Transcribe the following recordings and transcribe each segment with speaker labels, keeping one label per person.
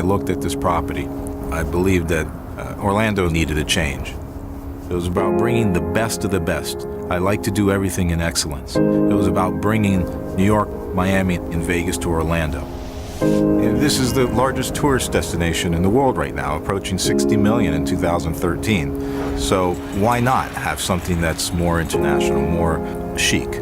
Speaker 1: I looked at this property, I believed that Orlando needed a change. It was about bringing the best of the best. I like to do everything in excellence. It was about bringing New York, Miami, and Vegas to Orlando. And this is the largest tourist destination in the world right now, approaching 60 million in 2013. So why not have something that's more international, more chic?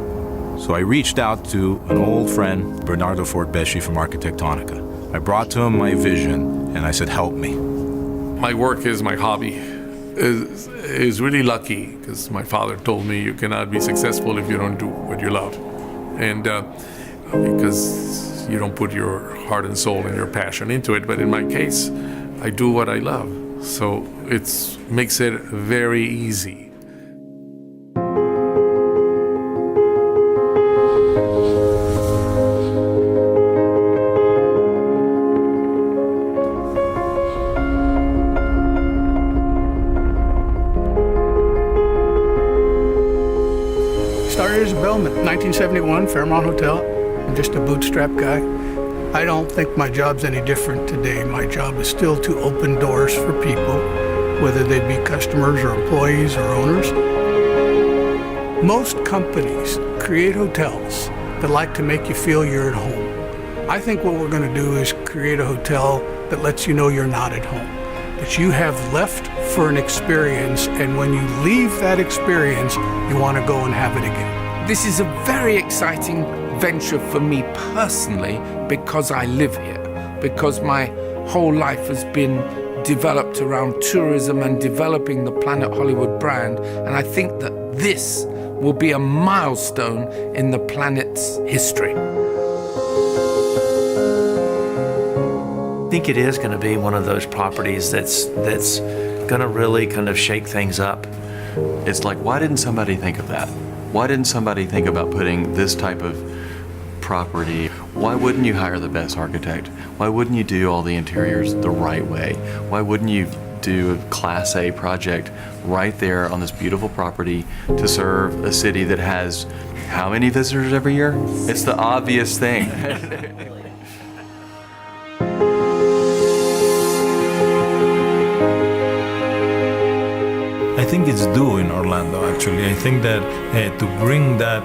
Speaker 1: So I reached out to an old friend, Bernardo Fortbeschi from Arquitectonica. I brought to him my vision, and I said, help me.
Speaker 2: My work is my hobby. Is really lucky because my father told me you cannot be successful if you don't do what you love. And because you don't put your heart and soul and your passion into it. But in my case, I do what I love. So it makes it very easy.
Speaker 3: Started as a bellman, 1971, Fairmont Hotel. I'm just a bootstrap guy. I don't think my job's any different today. My job is still to open doors for people, whether they be customers or employees or owners. Most companies create hotels that like to make you feel you're at home. I think what we're going to do is create a hotel that lets you know you're not at home, that you have left for an experience, and when you leave that experience, you want to go and have it again.
Speaker 4: This is a very exciting venture for me personally because I live here, because my whole life has been developed around tourism and developing the Planet Hollywood brand, and I think that this will be a milestone in the planet's history.
Speaker 5: I think it is going to be one of those properties that's going to really kind of shake things up.
Speaker 6: It's like, why didn't somebody think of that? Why didn't somebody think about putting this type of property? Why wouldn't you hire the best architect? Why wouldn't you do all the interiors the right way? Why wouldn't you do a Class A project right there on this beautiful property to serve a city that has how many visitors every year? It's the obvious thing.
Speaker 7: I think it's due in Orlando, actually. I think that to bring that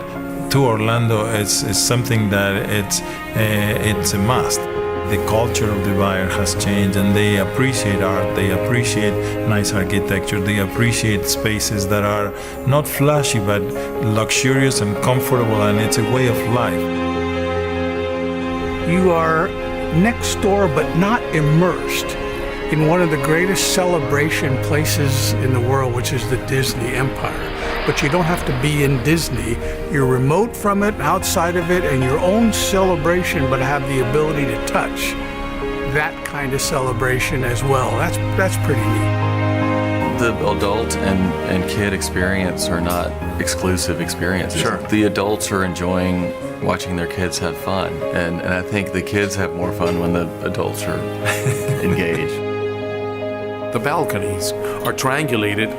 Speaker 7: to Orlando is something that it's a must. The culture of the buyer has changed, and they appreciate art, they appreciate nice architecture, they appreciate spaces that are not flashy but luxurious and comfortable, and it's a way of life.
Speaker 3: You are next door but not immersed in one of the greatest celebration places in the world, which is the Disney Empire. But you don't have to be in Disney. You're remote from it, outside of it, and your own celebration, but have the ability to touch that kind of celebration as well. That's pretty neat.
Speaker 6: The adult and kid experience are not exclusive experiences.
Speaker 2: Sure.
Speaker 6: The adults are enjoying watching their kids have fun, and I think the kids have more fun when the adults are engaged.
Speaker 2: The balconies are triangulated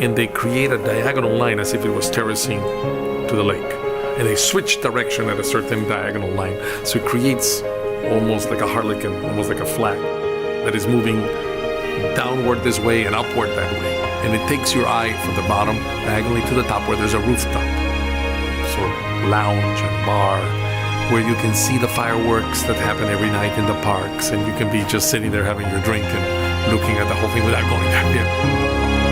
Speaker 2: and they create a diagonal line as if it was terracing to the lake. And they switch direction at a certain diagonal line. So it creates almost like a harlequin, almost like a flag that is moving downward this way and upward that way. And it takes your eye from the bottom diagonally to the top where there's a rooftop. Sort of lounge and bar where you can see the fireworks that happen every night in the parks, and you can be just sitting there having your drink and looking at the whole thing without going down there.